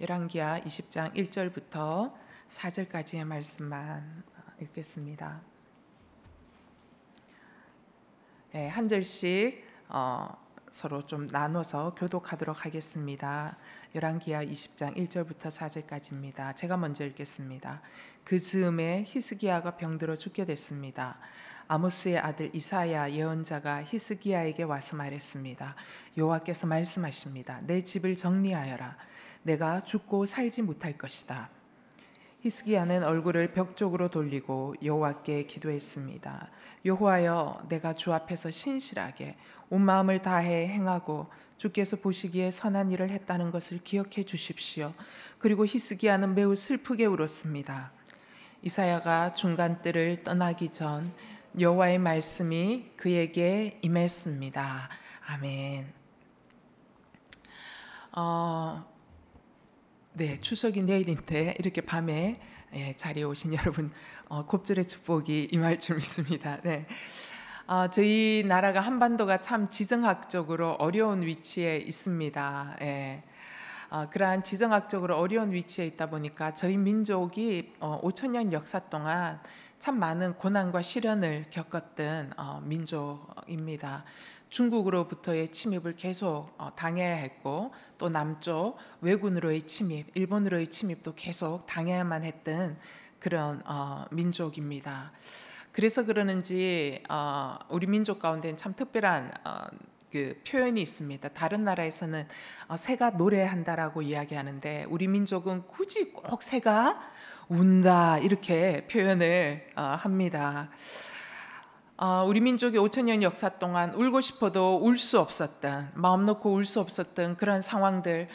열왕기하 20장 1절부터 4절까지의 말씀만 읽겠습니다. 네, 한 절씩 서로 좀 나눠서 교독하도록 하겠습니다. 열왕기하 20장 1절부터 4절까지입니다. 제가 먼저 읽겠습니다. 그 즈음에 히스기야가 병들어 죽게 됐습니다. 아모스의 아들 이사야 예언자가 히스기야에게 와서 말했습니다. 여호와께서 말씀하십니다. 내 집을 정리하여라. 내가 죽고 살지 못할 것이다. 히스기야는 얼굴을 벽 쪽으로 돌리고 여호와께 기도했습니다. 여호와여, 내가 주 앞에서 신실하게 온 마음을 다해 행하고 주께서 보시기에 선한 일을 했다는 것을 기억해 주십시오. 그리고 히스기야는 매우 슬프게 울었습니다. 이사야가 중간뜰을 떠나기 전 여호와의 말씀이 그에게 임했습니다. 아멘. 네, 추석이 내일인데 이렇게 밤에 자리에 오신 여러분 곱절의 축복이 임할 줄 믿습니다. 네. 저희 나라가 한반도가 참 지정학적으로 어려운 위치에 있습니다. 그러한 지정학적으로 어려운 위치에 있다 보니까 저희 민족이 5,000년 역사 동안 참 많은 고난과 시련을 겪었던 민족입니다. 중국으로부터의 침입을 계속 당해야 했고, 또 남쪽 왜군으로의 침입, 일본으로의 침입도 계속 당해야만 했던 그런 민족입니다. 그래서 그러는지 우리 민족 가운데는 참 특별한 그 표현이 있습니다. 다른 나라에서는 새가 노래한다라고 이야기하는데 우리 민족은 굳이 꼭 새가 운다 이렇게 표현을 합니다. 우리 민족의 5,000년 역사 동안 울고 싶어도 울 수 없었던, 마음 놓고 울 수 없었던 그런 상황들,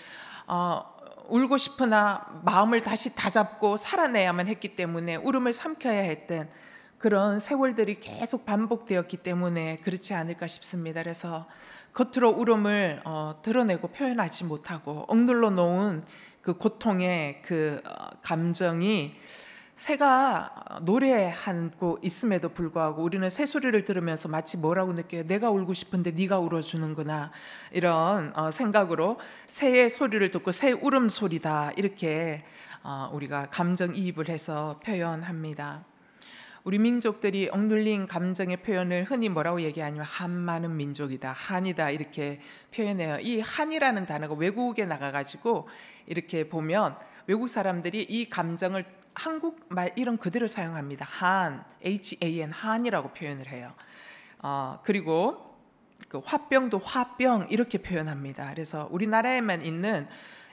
울고 싶으나 마음을 다시 다잡고 살아내야만 했기 때문에 울음을 삼켜야 했던 그런 세월들이 계속 반복되었기 때문에 그렇지 않을까 싶습니다. 그래서 겉으로 울음을 드러내고 표현하지 못하고 억눌러 놓은 그 고통의 그 감정이 새가 노래하고 있음에도 불구하고 우리는 새 소리를 들으면서 마치 뭐라고 느껴요? 내가 울고 싶은데 네가 울어주는구나, 이런 생각으로 새의 소리를 듣고 새 울음소리다 이렇게 우리가 감정이입을 해서 표현합니다. 우리 민족들이 억눌린 감정의 표현을 흔히 뭐라고 얘기하냐면 한 많은 민족이다, 한이다 이렇게 표현해요. 이 한이라는 단어가 외국에 나가가지고 이렇게 보면 외국 사람들이 이 감정을 한국말 이름 그대로 사용합니다. 한, HAN, 한이라고 표현을 해요. 그리고 그 화병도 화병 이렇게 표현합니다. 그래서 우리나라에만 있는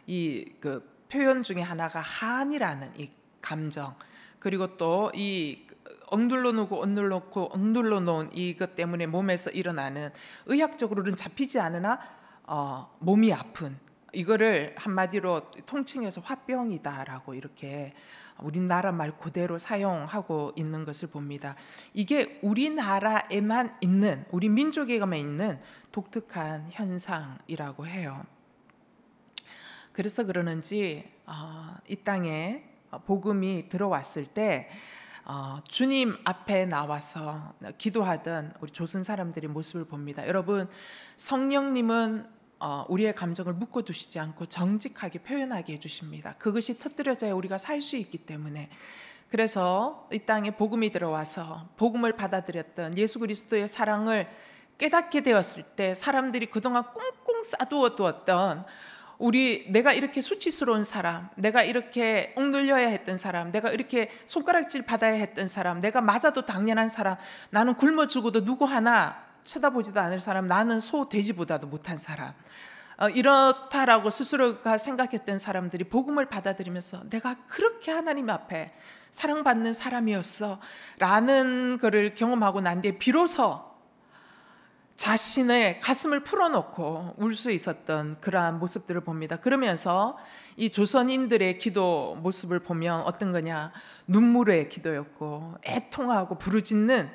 이 그 표현 중에 하나가 한이라는 이 감정, 그리고 또 이 억눌러 놓고 억눌러 놓은 이것 때문에 몸에서 일어나는, 의학적으로는 잡히지 않으나 몸이 아픈, 이거를 한마디로 통칭해서 화병이다라고 이렇게 우리나라 말 그대로 사용하고 있는 것을 봅니다. 이게 우리나라에만 있는, 우리 민족에만 있는 독특한 현상이라고 해요. 그래서 그러는지 이 땅에 복음이 들어왔을 때 주님 앞에 나와서 기도하던 우리 조선 사람들의 모습을 봅니다. 여러분, 성령님은 우리의 감정을 묶어두시지 않고 정직하게 표현하게 해주십니다. 그것이 터뜨려져야 우리가 살 수 있기 때문에. 그래서 이 땅에 복음이 들어와서 복음을 받아들였던 예수 그리스도의 사랑을 깨닫게 되었을 때 사람들이 그동안 꽁꽁 싸두어 두었던 내가 이렇게 수치스러운 사람, 내가 이렇게 억눌려야 했던 사람, 내가 이렇게 손가락질 받아야 했던 사람, 내가 맞아도 당연한 사람, 나는 굶어 죽어도 누구 하나 쳐다보지도 않을 사람, 나는 소 돼지보다도 못한 사람, 이렇다라고 스스로가 생각했던 사람들이 복음을 받아들이면서 내가 그렇게 하나님 앞에 사랑받는 사람이었어 라는 것을 경험하고 난 뒤에 비로소 자신의 가슴을 풀어놓고 울 수 있었던 그러한 모습들을 봅니다. 그러면서 이 조선인들의 기도 모습을 보면 어떤 거냐, 눈물의 기도였고 애통하고 부르짖는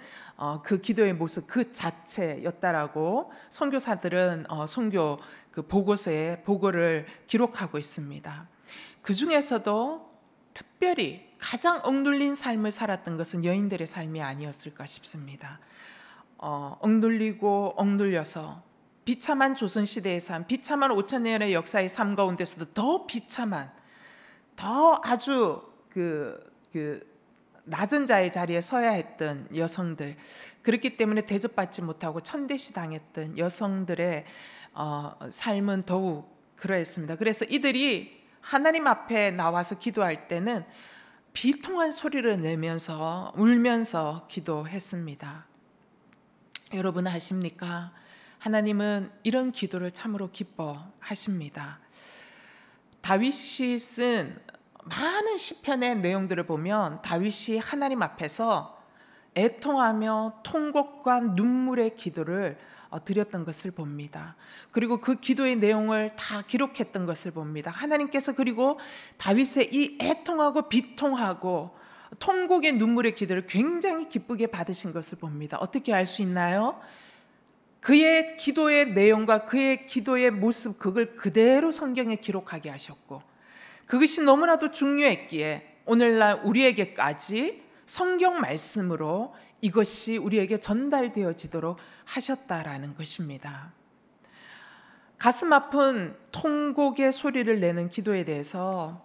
그 기도의 모습 그 자체였다라고 선교사들은 선교 그 보고서에 보고를 기록하고 있습니다. 그 중에서도 특별히 가장 억눌린 삶을 살았던 것은 여인들의 삶이 아니었을까 싶습니다. 억눌리고 억눌려서 비참한 조선시대의 삶, 비참한 5,000년의 역사의 삶 가운데서도 더 비참한 더 아주 낮은 자의 자리에 서야 했던 여성들, 그렇기 때문에 대접받지 못하고 천대시 당했던 여성들의 삶은 더욱 그러했습니다. 그래서 이들이 하나님 앞에 나와서 기도할 때는 비통한 소리를 내면서 울면서 기도했습니다. 여러분 아십니까? 하나님은 이런 기도를 참으로 기뻐하십니다. 다윗이 쓴 많은 시편의 내용들을 보면 다윗이 하나님 앞에서 애통하며 통곡과 눈물의 기도를 드렸던 것을 봅니다. 그리고 그 기도의 내용을 다 기록했던 것을 봅니다. 하나님께서 그리고 다윗의 이 애통하고 비통하고 통곡의 눈물의 기도를 굉장히 기쁘게 받으신 것을 봅니다. 어떻게 알 수 있나요? 그의 기도의 내용과 그의 기도의 모습, 그걸 그대로 성경에 기록하게 하셨고, 그것이 너무나도 중요했기에 오늘날 우리에게까지 성경 말씀으로 이것이 우리에게 전달되어지도록 하셨다라는 것입니다. 가슴 아픈 통곡의 소리를 내는 기도에 대해서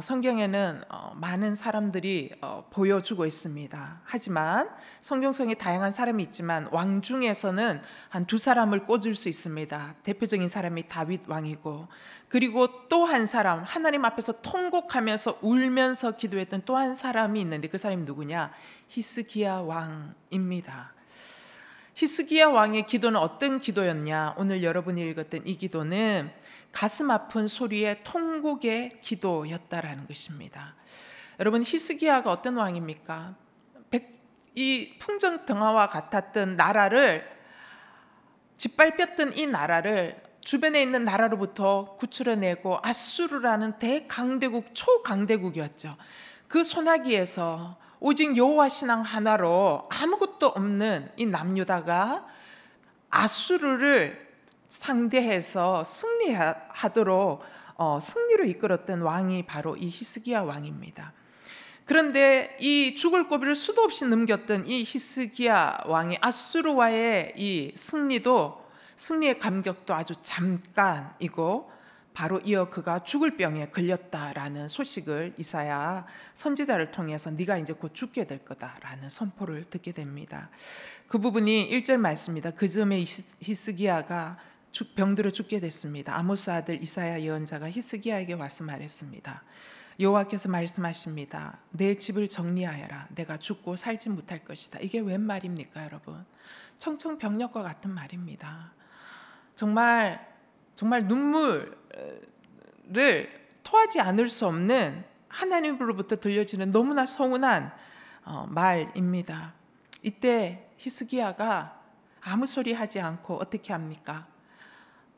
성경에는 많은 사람들이 보여주고 있습니다. 하지만 성경성에 다양한 사람이 있지만 왕 중에서는 한 두 사람을 꼽을 수 있습니다. 대표적인 사람이 다윗 왕이고, 그리고 또 한 사람, 하나님 앞에서 통곡하면서 울면서 기도했던 또 한 사람이 있는데 그 사람이 누구냐? 히스기야 왕입니다. 히스기야 왕의 기도는 어떤 기도였냐? 오늘 여러분이 읽었던 이 기도는 가슴 아픈 소리의 통곡의 기도였다라는 것입니다. 여러분, 히스기야가 어떤 왕입니까? 이 풍정등화와 같았던 나라를, 짓밟혔던 이 나라를 주변에 있는 나라로부터 구출해내고 아수르라는 대강대국, 초강대국이었죠. 그 소나기에서 오직 여호와 신앙 하나로 아무것도 없는 이 남유다가 아수르를 상대해서 승리하도록 승리로 이끌었던 왕이 바로 이 히스기야 왕입니다. 그런데 이 죽을 고비를 수도 없이 넘겼던 이 히스기야 왕이 아수르와의 이 승리의 감격도 아주 잠깐이고, 바로 이어 그가 죽을 병에 걸렸다라는 소식을 이사야 선지자를 통해서 네가 이제 곧 죽게 될 거다라는 선포를 듣게 됩니다. 그 부분이 1절 말씀입니다. 그 즈음에 히스기야가 병들어 죽게 됐습니다. 아모스 아들 이사야 예언자가 히스기야에게 와서 말했습니다. 여호와께서 말씀하십니다. 내 집을 정리하여라. 내가 죽고 살지 못할 것이다. 이게 웬 말입니까, 여러분? 청청병력과 같은 말입니다. 정말 눈물을 토하지 않을 수 없는 하나님으로부터 들려지는 너무나 서운한 말입니다. 이때 히스기야가 아무 소리 하지 않고 어떻게 합니까?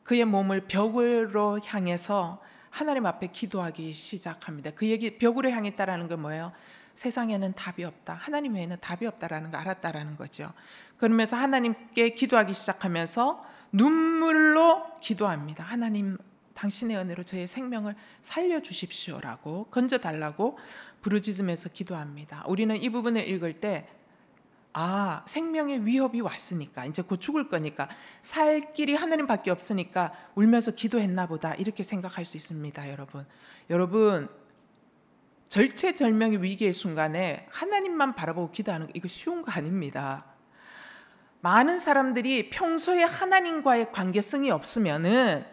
그의 몸을 벽으로 향해서 하나님 앞에 기도하기 시작합니다. 그 얘기, 벽으로 향했다라는 건 뭐예요? 세상에는 답이 없다, 하나님 외에는 답이 없다라는 거 알았다라는 거죠. 그러면서 하나님께 기도하기 시작하면서 눈물로 기도합니다. 하나님, 당신의 은혜로 저의 생명을 살려주십시오라고, 건져달라고 부르짖으면서 기도합니다. 우리는 이 부분을 읽을 때 생명의 위협이 왔으니까, 이제 곧 죽을 거니까, 살 길이 하나님밖에 없으니까 울면서 기도했나 보다, 이렇게 생각할 수 있습니다. 여러분, 절체절명의 위기의 순간에 하나님만 바라보고 기도하는 거, 이거 쉬운 거 아닙니다. 많은 사람들이 평소에 하나님과의 관계성이 없으면은,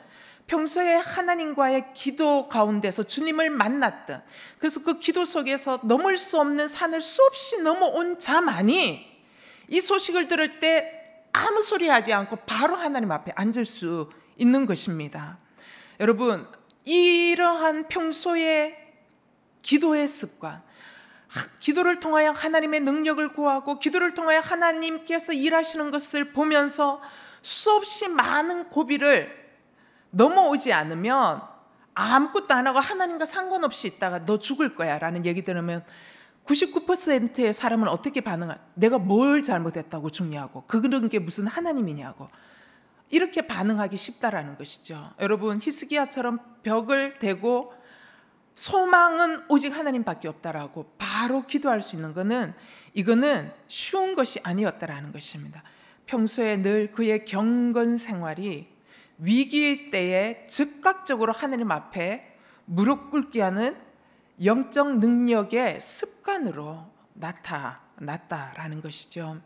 평소에 하나님과의 기도 가운데서 주님을 만났던, 그래서 그 기도 속에서 넘을 수 없는 산을 수없이 넘어온 자만이 이 소식을 들을 때 아무 소리 하지 않고 바로 하나님 앞에 앉을 수 있는 것입니다. 여러분, 이러한 평소의 기도의 습관, 기도를 통하여 하나님의 능력을 구하고 기도를 통하여 하나님께서 일하시는 것을 보면서 수없이 많은 고비를 넘어오지 않으면, 아무것도 안 하고 하나님과 상관없이 있다가 너 죽을 거야 라는 얘기 들으면 99%의 사람은 어떻게 반응할까? 내가 뭘 잘못했다고 죽냐고, 그런 게 무슨 하나님이냐고, 이렇게 반응하기 쉽다라는 것이죠. 여러분, 히스기야처럼 벽을 대고 소망은 오직 하나님밖에 없다라고 바로 기도할 수 있는 이거는 쉬운 것이 아니었다라는 것입니다. 평소에 늘 그의 경건 생활이 위기일 때에 즉각적으로 하나님 앞에 무릎 꿇게 하는 영적 능력의 습관으로 나타났다라는 것이죠.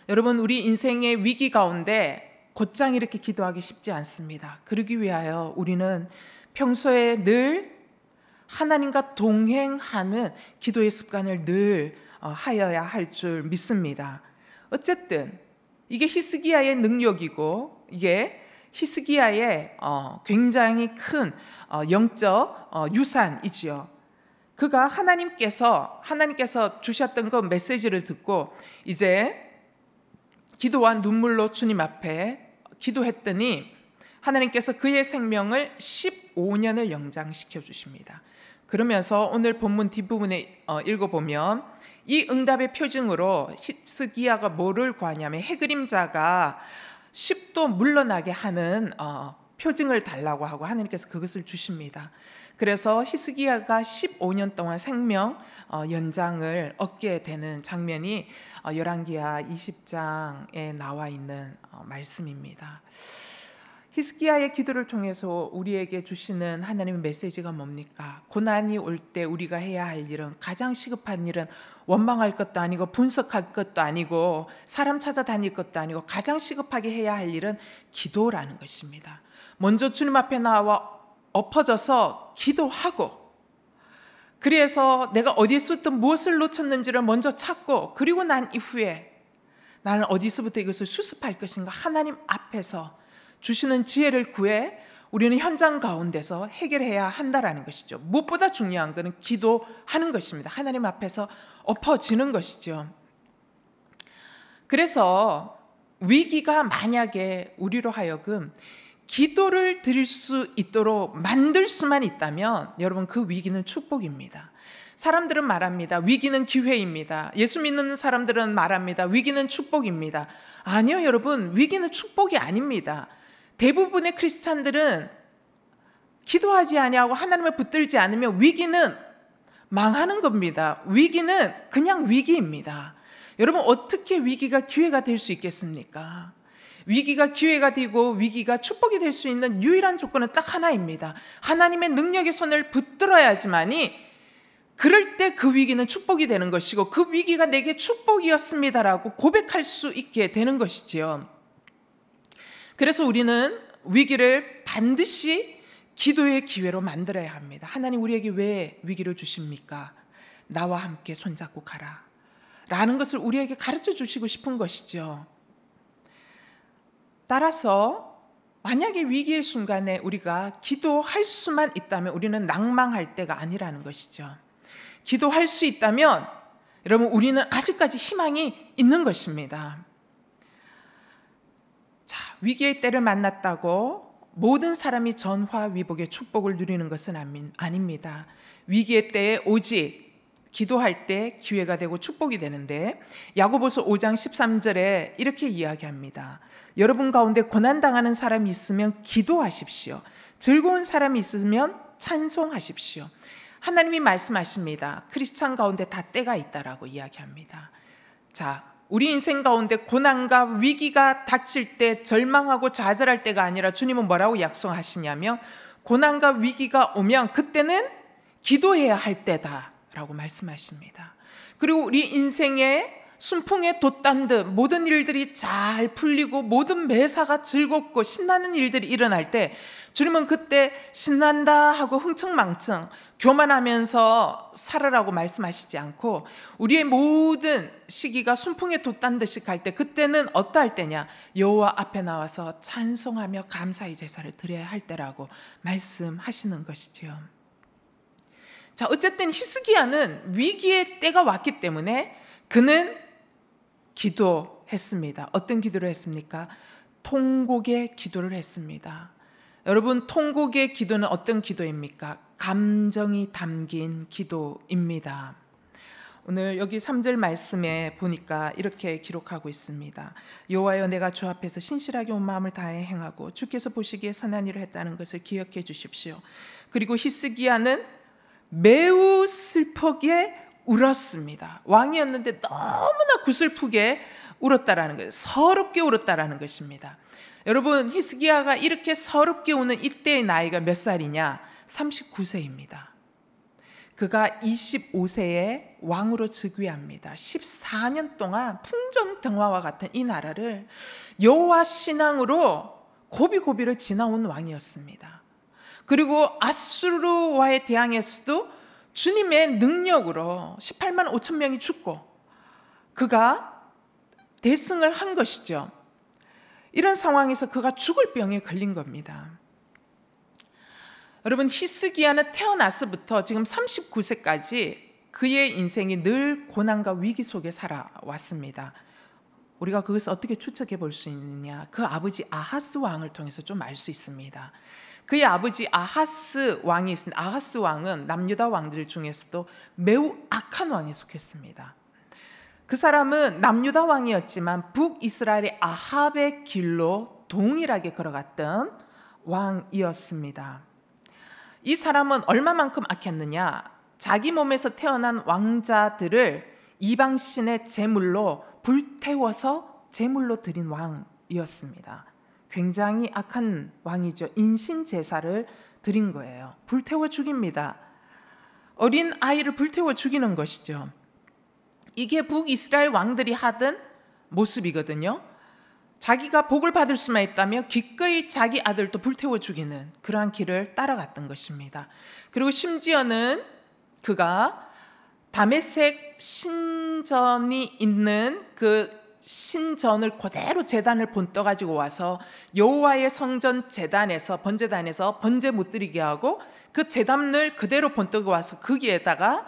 여러분, 우리 인생의 위기 가운데 곧장 이렇게 기도하기 쉽지 않습니다. 그러기 위하여 우리는 평소에 늘 하나님과 동행하는 기도의 습관을 늘 하여야 할 줄 믿습니다. 어쨌든 이게 히스기야의 능력이고 이게 히스기야의 굉장히 큰 영적 유산이지요. 그가 하나님께서 주셨던 그 메시지를 듣고 이제 기도와 눈물로 주님 앞에 기도했더니 하나님께서 그의 생명을 15년을 연장시켜 주십니다. 그러면서 오늘 본문 뒷부분에 읽어보면 이 응답의 표징으로 히스기야가 뭐를 구하냐면 해그림자가 10도 물러나게 하는 표징을 달라고 하고 하나님께서 그것을 주십니다. 그래서 히스기야가 15년 동안 생명 연장을 얻게 되는 장면이 열왕기하 20장에 나와 있는 말씀입니다. 히스기야의 기도를 통해서 우리에게 주시는 하나님의 메시지가 뭡니까? 고난이 올 때 우리가 해야 할 일은, 가장 시급한 일은 원망할 것도 아니고 분석할 것도 아니고 사람 찾아다닐 것도 아니고 가장 시급하게 해야 할 일은 기도라는 것입니다. 먼저 주님 앞에 나와 엎어져서 기도하고, 그래서 내가 어디서부터 무엇을 놓쳤는지를 먼저 찾고, 그리고 난 이후에 나는 어디서부터 이것을 수습할 것인가 하나님 앞에서 주시는 지혜를 구해 우리는 현장 가운데서 해결해야 한다라는 것이죠. 무엇보다 중요한 것은 기도하는 것입니다. 하나님 앞에서 엎어지는 것이죠. 그래서 위기가 만약에 우리로 하여금 기도를 드릴 수 있도록 만들 수만 있다면 여러분, 그 위기는 축복입니다. 사람들은 말합니다. 위기는 기회입니다. 예수 믿는 사람들은 말합니다. 위기는 축복입니다. 아니요, 여러분, 위기는 축복이 아닙니다. 대부분의 크리스찬들은 기도하지 아니하고 하나님을 붙들지 않으면 위기는 망하는 겁니다. 위기는 그냥 위기입니다. 여러분, 어떻게 위기가 기회가 될 수 있겠습니까? 위기가 기회가 되고 위기가 축복이 될 수 있는 유일한 조건은 딱 하나입니다. 하나님의 능력의 손을 붙들어야지만이 그럴 때 그 위기는 축복이 되는 것이고, 그 위기가 내게 축복이었습니다라고 고백할 수 있게 되는 것이지요. 그래서 우리는 위기를 반드시 기도의 기회로 만들어야 합니다. 하나님, 우리에게 왜 위기를 주십니까? 나와 함께 손잡고 가라 라는 것을 우리에게 가르쳐 주시고 싶은 것이죠. 따라서 만약에 위기의 순간에 우리가 기도할 수만 있다면 우리는 낭망할 때가 아니라는 것이죠. 기도할 수 있다면 여러분, 우리는 아직까지 희망이 있는 것입니다. 자, 위기의 때를 만났다고 모든 사람이 전화위복의 축복을 누리는 것은 아닙니다. 위기의 때에 오직 기도할 때 기회가 되고 축복이 되는데, 야고보서 5장 13절에 이렇게 이야기합니다. 여러분 가운데 고난당하는 사람이 있으면 기도하십시오. 즐거운 사람이 있으면 찬송하십시오. 하나님이 말씀하십니다. 크리스찬 가운데 다 때가 있다라고 이야기합니다. 자, 우리 인생 가운데 고난과 위기가 닥칠 때 절망하고 좌절할 때가 아니라 주님은 뭐라고 약속하시냐면, 고난과 위기가 오면 그때는 기도해야 할 때다라고 말씀하십니다. 그리고 우리 인생의 순풍에 돛단 듯 모든 일들이 잘 풀리고 모든 매사가 즐겁고 신나는 일들이 일어날 때 주님은 그때 신난다 하고 흥청망청 교만하면서 살아라고 말씀하시지 않고, 우리의 모든 시기가 순풍에 돛단 듯이 갈 때 그때는 어떠할 때냐? 여호와 앞에 나와서 찬송하며 감사의 제사를 드려야 할 때라고 말씀하시는 것이지요. 자, 어쨌든 히스기야는 위기의 때가 왔기 때문에 그는 기도했습니다. 어떤 기도를 했습니까? 통곡의 기도를 했습니다. 여러분, 통곡의 기도는 어떤 기도입니까? 감정이 담긴 기도입니다. 오늘 여기 3절 말씀에 보니까 이렇게 기록하고 있습니다. 여호와여, 내가 주 앞에서 신실하게 온 마음을 다해 행하고 주께서 보시기에 선한 일을 했다는 것을 기억해 주십시오. 그리고 히스기야는 매우 슬프게 울었습니다. 왕이었는데 너무나 구슬프게 울었다라는 거예요. 서럽게 울었다라는 것입니다. 여러분, 히스기야가 이렇게 서럽게 우는 이때의 나이가 몇 살이냐? 39세입니다. 그가 25세에 왕으로 즉위합니다. 14년 동안 풍정등화와 같은 이 나라를 여호와 신앙으로 고비고비를 지나온 왕이었습니다. 그리고 아수르와의 대항에서도 주님의 능력으로 18만 5천 명이 죽고 그가 대승을 한 것이죠. 이런 상황에서 그가 죽을 병에 걸린 겁니다. 여러분, 히스기야는 태어나서부터 지금 39세까지 그의 인생이 늘 고난과 위기 속에 살아왔습니다. 우리가 그것을 어떻게 추측해 볼 수 있느냐? 그 아버지 아하스 왕을 통해서 좀 알 수 있습니다. 그의 아버지 아하스 왕이 있습니다. 아하스 왕은 남유다 왕들 중에서도 매우 악한 왕에 속했습니다. 그 사람은 남유다 왕이었지만 북이스라엘의 아합의 길로 동일하게 걸어갔던 왕이었습니다. 이 사람은 얼마만큼 악했느냐? 자기 몸에서 태어난 왕자들을 이방신의 제물로 불태워서 제물로 드린 왕이었습니다. 굉장히 악한 왕이죠. 인신 제사를 드린 거예요. 불태워 죽입니다. 어린 아이를 불태워 죽이는 것이죠. 이게 북이스라엘 왕들이 하던 모습이거든요. 자기가 복을 받을 수만 있다며 기꺼이 자기 아들도 불태워 죽이는 그러한 길을 따라갔던 것입니다. 그리고 심지어는 그가 다메섹 신전이 있는 그 신전을 그대로 제단을 본떠 가지고 와서 여호와의 성전 제단에서 번제 못 드리게 하고 그 제단을 그대로 본떠 와서 거기에다가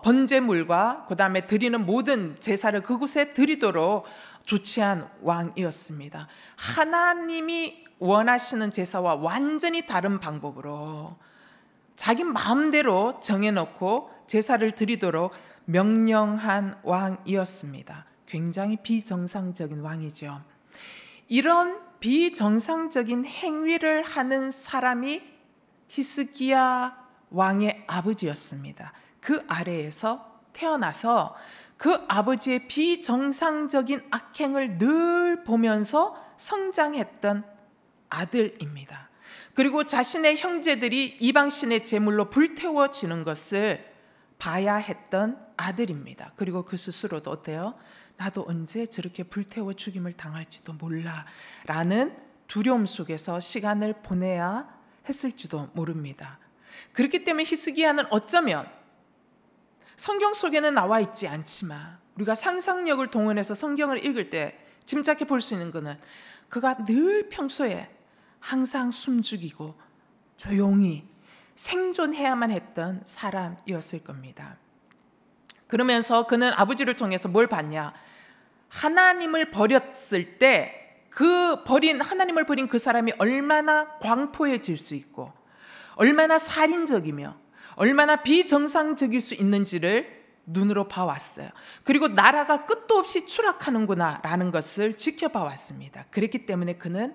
번제물과 그 다음에 드리는 모든 제사를 그곳에 드리도록 조치한 왕이었습니다. 하나님이 원하시는 제사와 완전히 다른 방법으로 자기 마음대로 정해놓고 제사를 드리도록 명령한 왕이었습니다. 굉장히 비정상적인 왕이죠. 이런 비정상적인 행위를 하는 사람이 히스기야 왕의 아버지였습니다. 그 아래에서 태어나서 그 아버지의 비정상적인 악행을 늘 보면서 성장했던 아들입니다. 그리고 자신의 형제들이 이방신의 제물로 불태워지는 것을 봐야 했던 아들입니다. 그리고 그 스스로도 어때요? 나도 언제 저렇게 불태워 죽임을 당할지도 몰라 라는 두려움 속에서 시간을 보내야 했을지도 모릅니다. 그렇기 때문에 히스기야는 어쩌면 성경 속에는 나와 있지 않지만 우리가 상상력을 동원해서 성경을 읽을 때 짐작해 볼 수 있는 것은 그가 늘 평소에 항상 숨죽이고 조용히 생존해야만 했던 사람이었을 겁니다. 그러면서 그는 아버지를 통해서 뭘 봤냐? 하나님을 버렸을 때 하나님을 버린 그 사람이 얼마나 광포해질 수 있고 얼마나 살인적이며 얼마나 비정상적일 수 있는지를 눈으로 봐왔어요. 그리고 나라가 끝도 없이 추락하는구나 라는 것을 지켜봐왔습니다. 그렇기 때문에 그는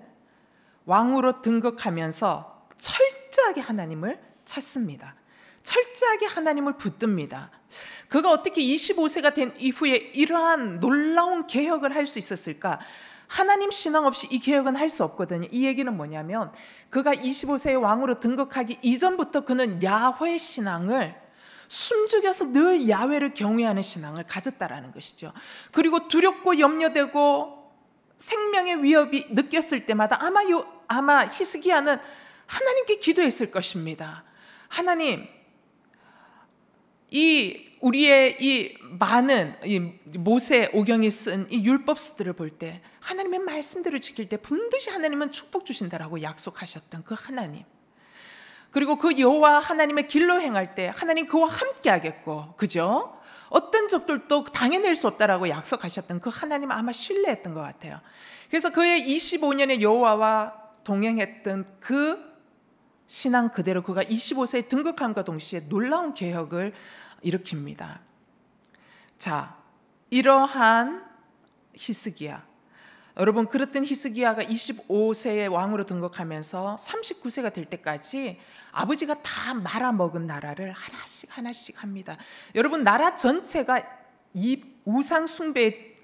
왕으로 등극하면서 철저하게 하나님을 찾습니다. 철저하게 하나님을 붙듭니다. 그가 어떻게 25세가 된 이후에 이러한 놀라운 개혁을 할 수 있었을까? 하나님 신앙 없이 이 개혁은 할 수 없거든요. 이 얘기는 뭐냐면 그가 25세의 왕으로 등극하기 이전부터 그는 야훼 신앙을 숨죽여서 늘 야훼를 경외하는 신앙을 가졌다라는 것이죠. 그리고 두렵고 염려되고 생명의 위협이 느꼈을 때마다 아마 히스기야는 하나님께 기도했을 것입니다. 하나님, 우리의 이 많은 모세 오경이 쓴 이 율법서들을 볼 때 하나님의 말씀들을 지킬 때 반드시 하나님은 축복 주신다라고 약속하셨던 그 하나님, 그리고 그 여호와 하나님의 길로 행할 때 하나님 그와 함께 하겠고, 그죠? 어떤 적들도 당해낼 수 없다라고 약속하셨던 그 하나님 아마 신뢰했던 것 같아요. 그래서 그의 25년의 여호와와 동행했던 그 신앙 그대로 그가 25세에 등극함과 동시에 놀라운 개혁을 일으킵니다. 자, 이러한 히스기야, 여러분, 그렇던 히스기야가 25세의 왕으로 등극하면서 39세가 될 때까지 아버지가 다 말아먹은 나라를 하나씩 합니다. 여러분, 나라 전체가 이 우상 숭배에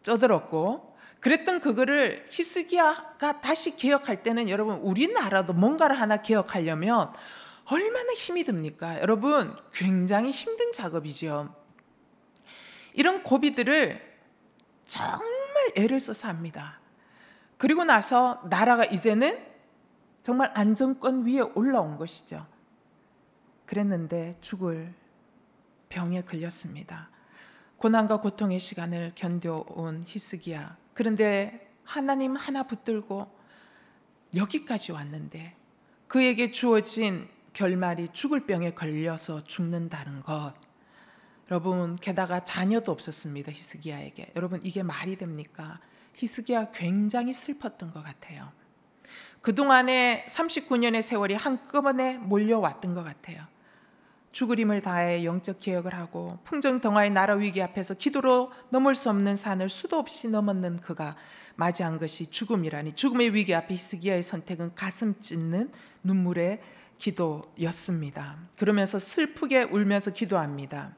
쩌들었고 그랬던 그거를 히스기야가 다시 개혁할 때는 여러분, 우리나라도 뭔가를 하나 개혁하려면 얼마나 힘이 듭니까? 여러분, 굉장히 힘든 작업이죠. 이런 고비들을 정말 애를 써서 합니다. 그리고 나서 나라가 이제는 정말 안정권 위에 올라온 것이죠. 그랬는데 죽을 병에 걸렸습니다. 고난과 고통의 시간을 견뎌온 히스기야. 그런데 하나님 하나 붙들고 여기까지 왔는데 그에게 주어진 결말이 죽을 병에 걸려서 죽는다는 것. 여러분, 게다가 자녀도 없었습니다. 히스기야에게. 여러분, 이게 말이 됩니까? 히스기야 굉장히 슬펐던 것 같아요. 그동안에 39년의 세월이 한꺼번에 몰려왔던 것 같아요. 죽을 힘을 다해 영적 개혁을 하고 풍정등화의 나라 위기 앞에서 기도로 넘을 수 없는 산을 수도 없이 넘었는 그가 맞이한 것이 죽음이라니. 죽음의 위기 앞에 히스기야의 선택은 가슴 찢는 눈물의 기도였습니다. 그러면서 슬프게 울면서 기도합니다.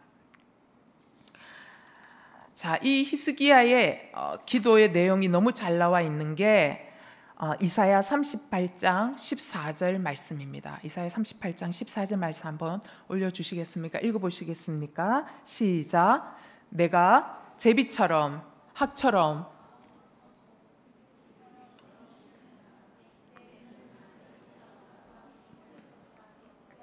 자, 이 히스기야의 기도의 내용이 너무 잘 나와 있는 게 이사야 38장 14절 말씀입니다. 이사야 38장 14절 말씀 한번 올려주시겠습니까? 읽어보시겠습니까? 시작. 내가 제비처럼 학처럼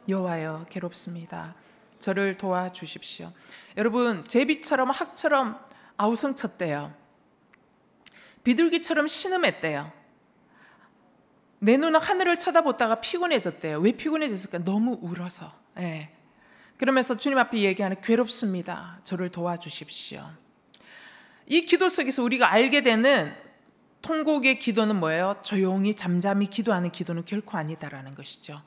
여호와여 괴롭습니다. 저를 도와주십시오. 여러분, 제비처럼 학처럼 아우성쳤대요. 비둘기처럼 신음했대요. 내 눈은 하늘을 쳐다보다가 피곤해졌대요. 왜 피곤해졌을까? 너무 울어서. 예. 그러면서 주님 앞에 얘기하는 괴롭습니다. 저를 도와주십시오. 이 기도 속에서 우리가 알게 되는 통곡의 기도는 뭐예요? 조용히 잠잠히 기도하는 기도는 결코 아니다라는 것이죠.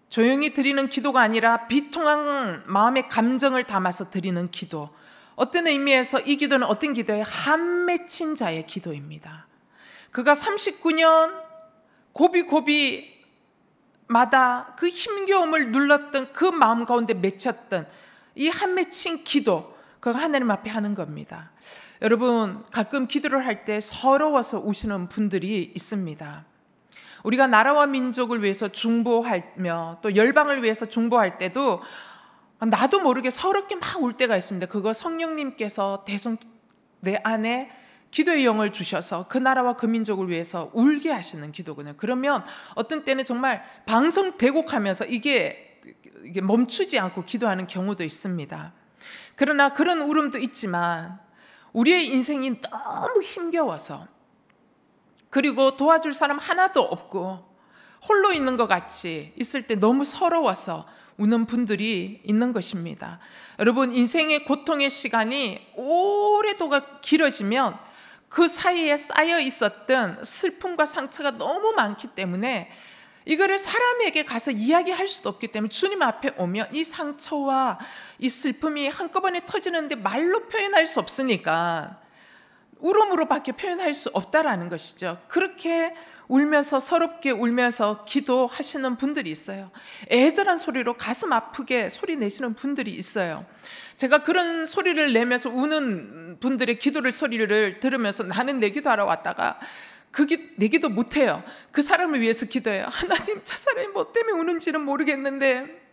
조용히 드리는 기도가 아니라 비통한 마음의 감정을 담아서 드리는 기도. 어떤 의미에서 이 기도는 어떤 기도예요? 한 맺힌 자의 기도입니다. 그가 39년 고비마다 그 힘겨움을 눌렀던 그 마음 가운데 맺혔던 이 한 맺힌 기도, 그가 하나님 앞에 하는 겁니다. 여러분, 가끔 기도를 할 때 서러워서 우시는 분들이 있습니다. 우리가 나라와 민족을 위해서 중보하며 또 열방을 위해서 중보할 때도 나도 모르게 서럽게 막 울 때가 있습니다. 그거 성령님께서 내 안에 기도의 영을 주셔서 그 나라와 그 민족을 위해서 울게 하시는 기도거든요. 그러면 어떤 때는 정말 방성대곡하면서 이게 멈추지 않고 기도하는 경우도 있습니다. 그러나 그런 울음도 있지만 우리의 인생이 너무 힘겨워서, 그리고 도와줄 사람 하나도 없고 홀로 있는 것 같이 있을 때 너무 서러워서 우는 분들이 있는 것입니다. 여러분, 인생의 고통의 시간이 오래도가 길어지면 그 사이에 쌓여 있었던 슬픔과 상처가 너무 많기 때문에 이거를 사람에게 가서 이야기할 수도 없기 때문에 주님 앞에 오면 이 상처와 이 슬픔이 한꺼번에 터지는데 말로 표현할 수 없으니까 울음으로밖에 표현할 수 없다라는 것이죠. 그렇게 울면서 서럽게 울면서 기도하시는 분들이 있어요. 애절한 소리로 가슴 아프게 소리 내시는 분들이 있어요. 제가 그런 소리를 내면서 우는 분들의 기도를 소리를 들으면서 나는 내 기도하러 왔다가 내 기도 못해요. 그 사람을 위해서 기도해요. 하나님, 저 사람이 뭐 때문에 우는지는 모르겠는데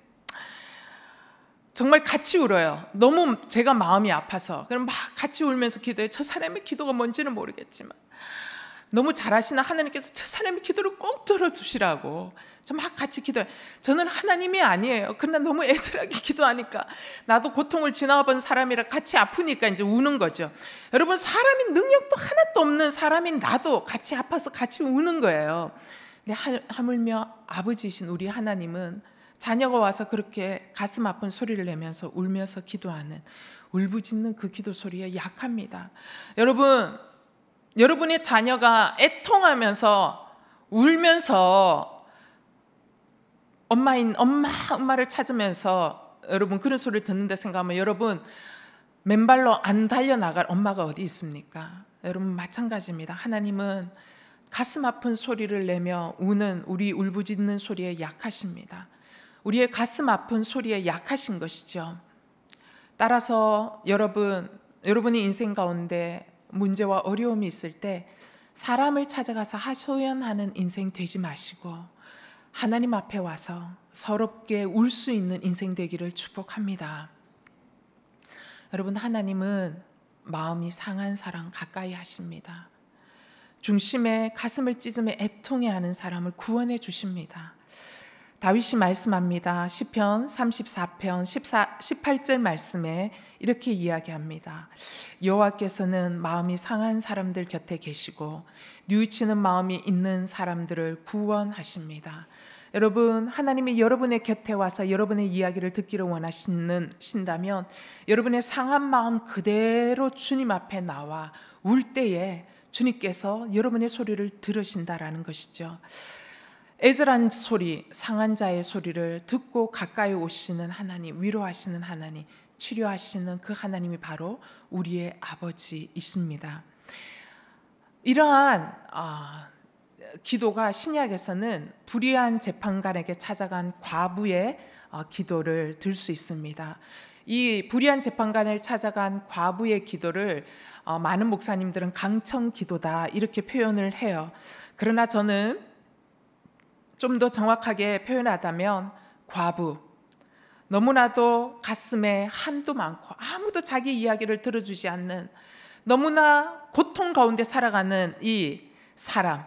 정말 같이 울어요. 너무 제가 마음이 아파서. 그럼 막 같이 울면서 기도해요. 저 사람의 기도가 뭔지는 모르겠지만 너무 잘하시는 하나님께서 저 사람의 기도를 꼭 들어주시라고 저 막 같이 기도해요. 저는 하나님이 아니에요. 그러나 너무 애절하게 기도하니까 나도 고통을 지나본 사람이라 같이 아프니까 이제 우는 거죠. 여러분, 사람이 능력도 하나도 없는 사람인 나도 같이 아파서 같이 우는 거예요. 근데 하물며 아버지이신 우리 하나님은 자녀가 와서 그렇게 가슴 아픈 소리를 내면서 울면서 기도하는, 울부짖는 그 기도 소리에 약합니다. 여러분, 여러분의 자녀가 애통하면서 울면서 엄마를 찾으면서 여러분 그런 소리를 듣는다 생각하면 여러분 맨발로 안 달려나갈 엄마가 어디 있습니까? 여러분, 마찬가지입니다. 하나님은 가슴 아픈 소리를 내며 우는 우리 울부짖는 소리에 약하십니다. 우리의 가슴 아픈 소리에 약하신 것이죠. 따라서 여러분의 인생 가운데 문제와 어려움이 있을 때 사람을 찾아가서 하소연하는 인생 되지 마시고 하나님 앞에 와서 서럽게 울 수 있는 인생 되기를 축복합니다. 여러분, 하나님은 마음이 상한 사람 가까이 하십니다. 중심에 가슴을 찢으며 애통해하는 사람을 구원해 주십니다. 다윗이 말씀합니다. 시편 34편 18절 말씀에 이렇게 이야기합니다. 여호와께서는 마음이 상한 사람들 곁에 계시고 뉘우치는 마음이 있는 사람들을 구원하십니다. 여러분, 하나님이 여러분의 곁에 와서 여러분의 이야기를 듣기를 원하신다면 여러분의 상한 마음 그대로 주님 앞에 나와 울 때에 주님께서 여러분의 소리를 들으신다라는 것이죠. 애절한 소리, 상한 자의 소리를 듣고 가까이 오시는 하나님, 위로하시는 하나님, 치료하시는 그 하나님이 바로 우리의 아버지이십니다. 이러한 기도가 신약에서는 불의한 재판관에게 찾아간 과부의 기도를 들 수 있습니다. 이 불의한 재판관을 찾아간 과부의 기도를 많은 목사님들은 강청 기도다 이렇게 표현을 해요. 그러나 저는 좀 더 정확하게 표현하자면 과부, 너무나도 가슴에 한도 많고 아무도 자기 이야기를 들어주지 않는 너무나 고통 가운데 살아가는 이 사람,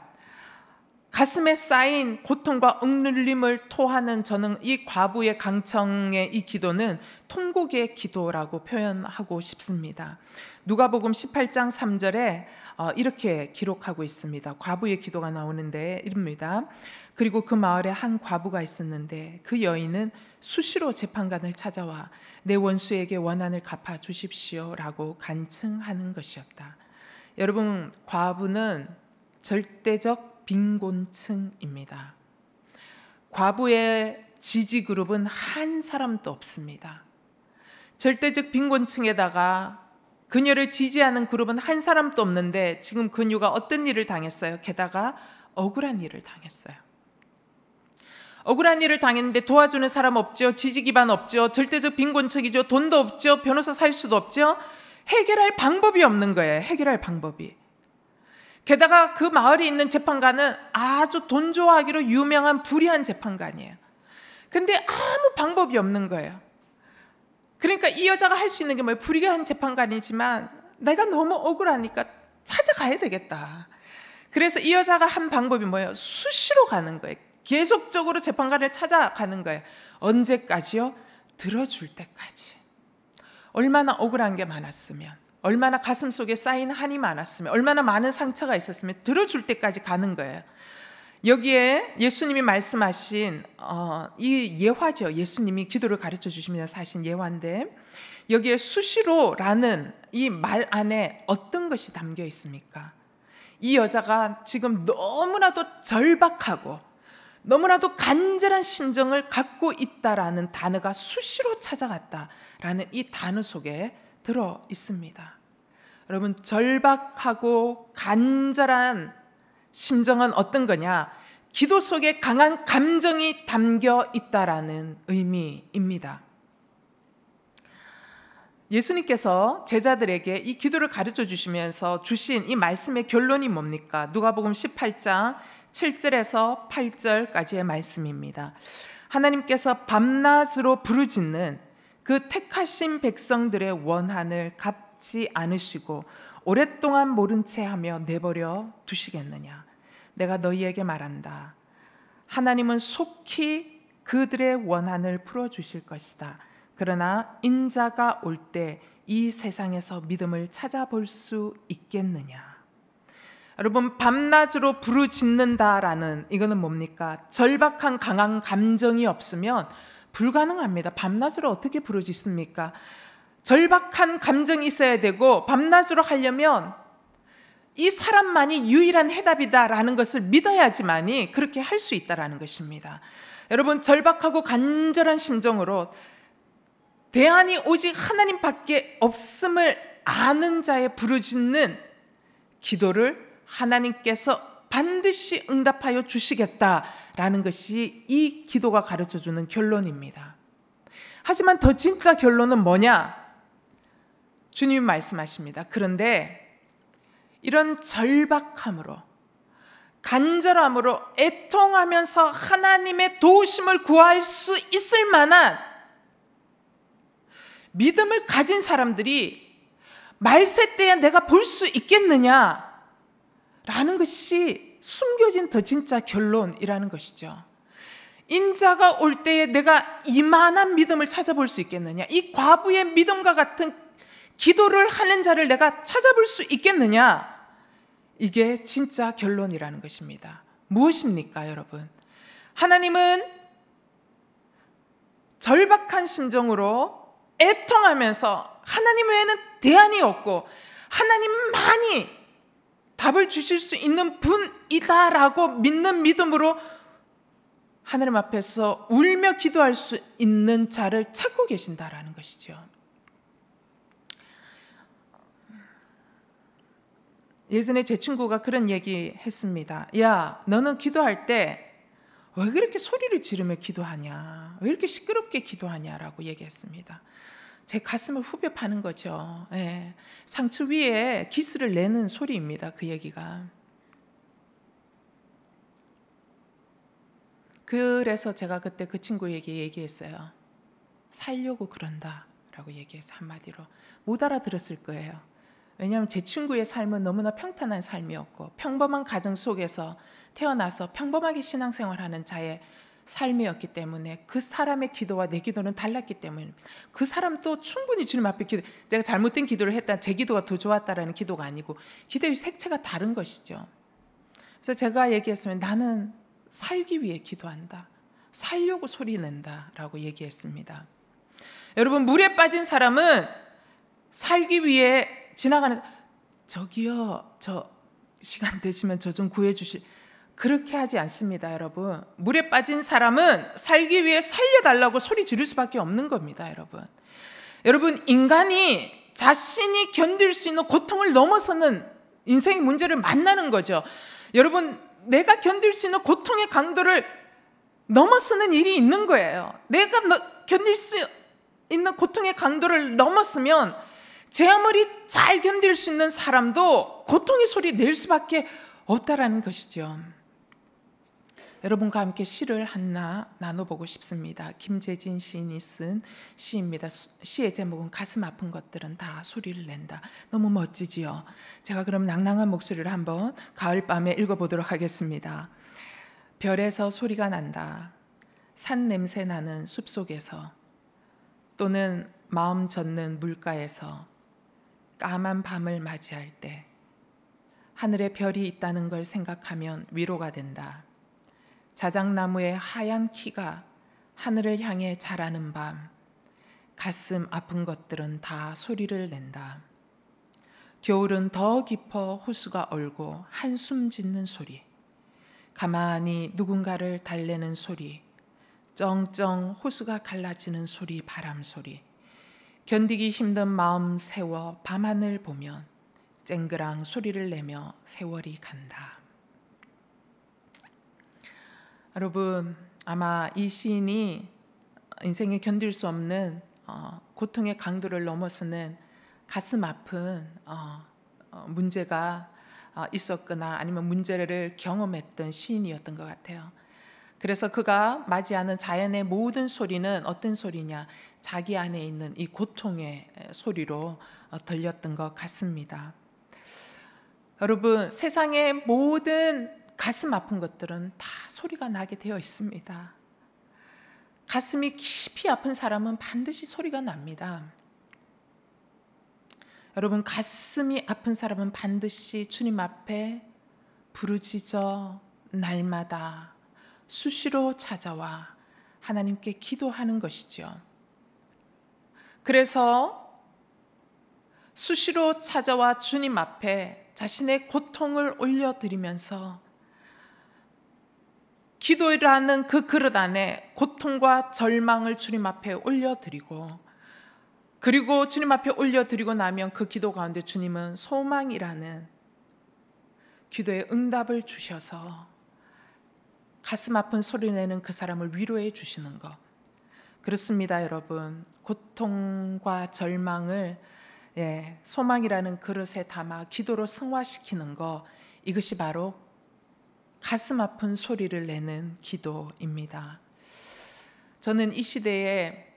가슴에 쌓인 고통과 억눌림을 토하는 저는 이 과부의 강청의 이 기도는 통곡의 기도라고 표현하고 싶습니다. 누가복음 18장 3절에 이렇게 기록하고 있습니다. 과부의 기도가 나오는데 이릅니다. 그리고 그 마을에 한 과부가 있었는데 그 여인은 수시로 재판관을 찾아와 내 원수에게 원한을 갚아 주십시오라고 간청하는 것이었다. 여러분, 과부는 절대적 빈곤층입니다. 과부의 지지 그룹은 한 사람도 없습니다. 절대적 빈곤층에다가 그녀를 지지하는 그룹은 한 사람도 없는데 지금 그녀가 어떤 일을 당했어요? 게다가 억울한 일을 당했어요. 억울한 일을 당했는데 도와주는 사람 없죠. 지지 기반 없죠. 절대적 빈곤층이죠. 돈도 없죠. 변호사 살 수도 없죠. 해결할 방법이 없는 거예요. 해결할 방법이. 게다가 그 마을에 있는 재판관은 아주 돈 좋아하기로 유명한 불의한 재판관이에요. 근데 아무 방법이 없는 거예요. 그러니까 이 여자가 할 수 있는 게 뭐예요? 불의한 재판관이지만 내가 너무 억울하니까 찾아가야 되겠다. 그래서 이 여자가 한 방법이 뭐예요? 수시로 가는 거예요. 계속적으로 재판관을 찾아가는 거예요. 언제까지요? 들어줄 때까지. 얼마나 억울한 게 많았으면, 얼마나 가슴 속에 쌓인 한이 많았으면, 얼마나 많은 상처가 있었으면 들어줄 때까지 가는 거예요. 여기에 예수님이 말씀하신 이 예화죠. 예수님이 기도를 가르쳐 주시면서 하신 예화인데 여기에 수시로라는 이 말 안에 어떤 것이 담겨 있습니까? 이 여자가 지금 너무나도 절박하고 너무나도 간절한 심정을 갖고 있다라는 단어가 수시로 찾아갔다라는 이 단어 속에 들어 있습니다. 여러분, 절박하고 간절한 심정은 어떤 거냐? 기도 속에 강한 감정이 담겨 있다라는 의미입니다. 예수님께서 제자들에게 이 기도를 가르쳐 주시면서 주신 이 말씀의 결론이 뭡니까? 누가복음 18장 7절에서 8절까지의 말씀입니다. 하나님께서 밤낮으로 부르짖는 그 택하신 백성들의 원한을 갚지 않으시고 오랫동안 모른 채 하며 내버려 두시겠느냐? 내가 너희에게 말한다. 하나님은 속히 그들의 원한을 풀어주실 것이다. 그러나 인자가 올 때 이 세상에서 믿음을 찾아볼 수 있겠느냐? 여러분, 밤낮으로 부르짖는다라는 이거는 뭡니까? 절박한 강한 감정이 없으면 불가능합니다. 밤낮으로 어떻게 부르짖습니까? 절박한 감정이 있어야 되고 밤낮으로 하려면 이 사람만이 유일한 해답이다라는 것을 믿어야지만이 그렇게 할 수 있다라는 것입니다. 여러분, 절박하고 간절한 심정으로 대안이 오직 하나님밖에 없음을 아는 자의 부르짖는 기도를 하나님께서 반드시 응답하여 주시겠다라는 것이 이 기도가 가르쳐주는 결론입니다. 하지만 더 진짜 결론은 뭐냐? 주님이 말씀하십니다. 그런데 이런 절박함으로 간절함으로 애통하면서 하나님의 도우심을 구할 수 있을 만한 믿음을 가진 사람들이 말세 때에 내가 볼 수 있겠느냐라는 것이 숨겨진 더 진짜 결론이라는 것이죠. 인자가 올 때에 내가 이만한 믿음을 찾아볼 수 있겠느냐, 이 과부의 믿음과 같은 기도를 하는 자를 내가 찾아볼 수 있겠느냐, 이게 진짜 결론이라는 것입니다. 무엇입니까, 여러분? 하나님은 절박한 심정으로 애통하면서 하나님 외에는 대안이 없고 하나님만이 답을 주실 수 있는 분이다라고 믿는 믿음으로 하나님 앞에서 울며 기도할 수 있는 자를 찾고 계신다라는 것이죠. 예전에 제 친구가 그런 얘기 했습니다. 야, 너는 기도할 때 왜 그렇게 소리를 지르며 기도하냐, 왜 이렇게 시끄럽게 기도하냐라고 얘기했습니다. 제 가슴을 후벼 파는 거죠. 예. 상처 위에 기스를 내는 소리입니다. 그 얘기가. 그래서 제가 그때 그 친구에게 얘기했어요. 살려고 그런다라고 얘기해서 한마디로. 못 알아들었을 거예요. 왜냐하면 제 친구의 삶은 너무나 평탄한 삶이었고 평범한 가정 속에서 태어나서 평범하게 신앙생활하는 자의 삶이었기 때문에 그 사람의 기도와 내 기도는 달랐기 때문에 그 사람도 충분히 주님 앞에 내가 잘못된 기도를 했다, 제 기도가 더 좋았다라는 기도가 아니고 기도의 색채가 다른 것이죠. 그래서 제가 얘기했으면 나는 살기 위해 기도한다, 살려고 소리낸다 라고 얘기했습니다. 여러분, 물에 빠진 사람은 살기 위해 지나가는, 저기요, 저 시간 되시면 저 좀 구해주실, 그렇게 하지 않습니다. 여러분, 물에 빠진 사람은 살기 위해 살려달라고 소리 지를 수밖에 없는 겁니다. 여러분, 인간이 자신이 견딜 수 있는 고통을 넘어서는 인생의 문제를 만나는 거죠. 여러분, 내가 견딜 수 있는 고통의 강도를 넘어서는 일이 있는 거예요. 내가 견딜 수 있는 고통의 강도를 넘었으면 제 아무리 잘 견딜 수 있는 사람도 고통의 소리 낼 수밖에 없다라는 것이죠. 여러분과 함께 시를 하나 나눠보고 싶습니다. 김재진 시인이 쓴 시입니다. 시의 제목은 가슴 아픈 것들은 다 소리를 낸다. 너무 멋지지요. 제가 그럼 낭낭한 목소리를 한번 가을밤에 읽어보도록 하겠습니다. 별에서 소리가 난다. 산 냄새 나는 숲속에서, 또는 마음 젖는 물가에서 까만 밤을 맞이할 때 하늘에 별이 있다는 걸 생각하면 위로가 된다. 자작나무의 하얀 키가 하늘을 향해 자라는 밤, 가슴 아픈 것들은 다 소리를 낸다. 겨울은 더 깊어 호수가 얼고 한숨 짓는 소리, 가만히 누군가를 달래는 소리, 쩡쩡 호수가 갈라지는 소리, 바람 소리, 견디기 힘든 마음 세워 밤하늘 보면 쨍그랑 소리를 내며 세월이 간다. 여러분, 아마 이 시인이 인생에 견딜 수 없는 고통의 강도를 넘어서는 가슴 아픈 문제가 있었거나 아니면 문제를 경험했던 시인이었던 것 같아요. 그래서 그가 맞이하는 자연의 모든 소리는 어떤 소리냐, 자기 안에 있는 이 고통의 소리로 들렸던 것 같습니다. 여러분, 세상의 모든 가슴 아픈 것들은 다 소리가 나게 되어 있습니다. 가슴이 깊이 아픈 사람은 반드시 소리가 납니다. 여러분, 가슴이 아픈 사람은 반드시 주님 앞에 부르짖어 날마다 수시로 찾아와 하나님께 기도하는 것이죠. 그래서 수시로 찾아와 주님 앞에 자신의 고통을 올려드리면서 기도라는 그 그릇 안에 고통과 절망을 주님 앞에 올려드리고, 그리고 주님 앞에 올려드리고 나면 그 기도 가운데 주님은 소망이라는 기도의 응답을 주셔서 가슴 아픈 소리 내는 그 사람을 위로해 주시는 것. 그렇습니다, 여러분. 고통과 절망을 소망이라는 그릇에 담아 기도로 승화시키는 것, 이것이 바로 가슴 아픈 소리를 내는 기도입니다. 저는 이 시대에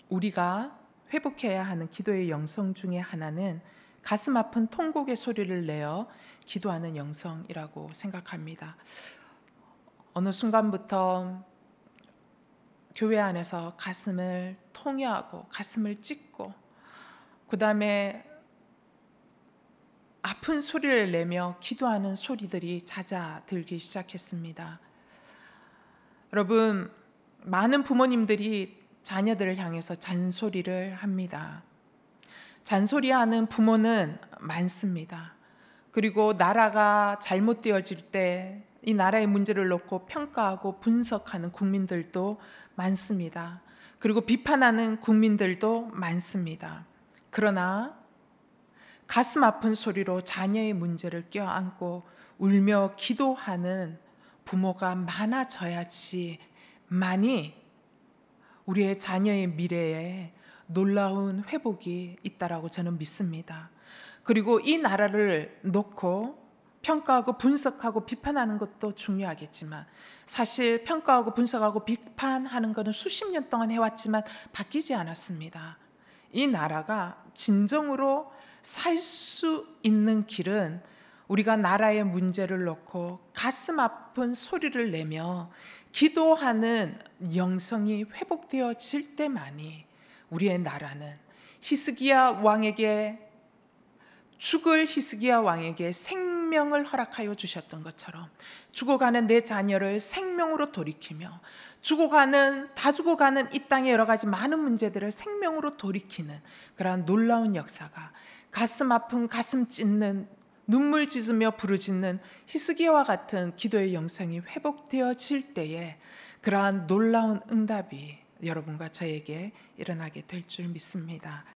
우리가 회복해야 하는 기도의 영성 중에 하나는 가슴 아픈 통곡의 소리를 내어 기도하는 영성이라고 생각합니다. 어느 순간부터 교회 안에서 가슴을 통회하고 가슴을 찢고 그 다음에 아픈 소리를 내며 기도하는 소리들이 잦아들기 시작했습니다. 여러분, 많은 부모님들이 자녀들을 향해서 잔소리를 합니다. 잔소리하는 부모는 많습니다. 그리고 나라가 잘못되어질 때 이 나라의 문제를 놓고 평가하고 분석하는 국민들도 많습니다. 그리고 비판하는 국민들도 많습니다. 그러나 가슴 아픈 소리로 자녀의 문제를 껴안고 울며 기도하는 부모가 많아져야지만이 우리의 자녀의 미래에 놀라운 회복이 있다라고 저는 믿습니다. 그리고 이 나라를 놓고 평가하고 분석하고 비판하는 것도 중요하겠지만 사실 평가하고 분석하고 비판하는 것은 수십 년 동안 해왔지만 바뀌지 않았습니다. 이 나라가 진정으로 살 수 있는 길은 우리가 나라의 문제를 놓고 가슴 아픈 소리를 내며 기도하는 영성이 회복되어질 때만이 우리의 나라는 죽을 히스기야 왕에게 생명을 허락하여 주셨던 것처럼 죽어가는 내 자녀를 생명으로 돌이키며 다 죽어가는 이 땅의 여러 가지 많은 문제들을 생명으로 돌이키는 그러한 놀라운 역사가 가슴 아픈 가슴 찢는 눈물 짖으며 부르짖는 히스기야와 같은 기도의 영성이 회복되어질 때에 그러한 놀라운 응답이 여러분과 저에게 일어나게 될 줄 믿습니다.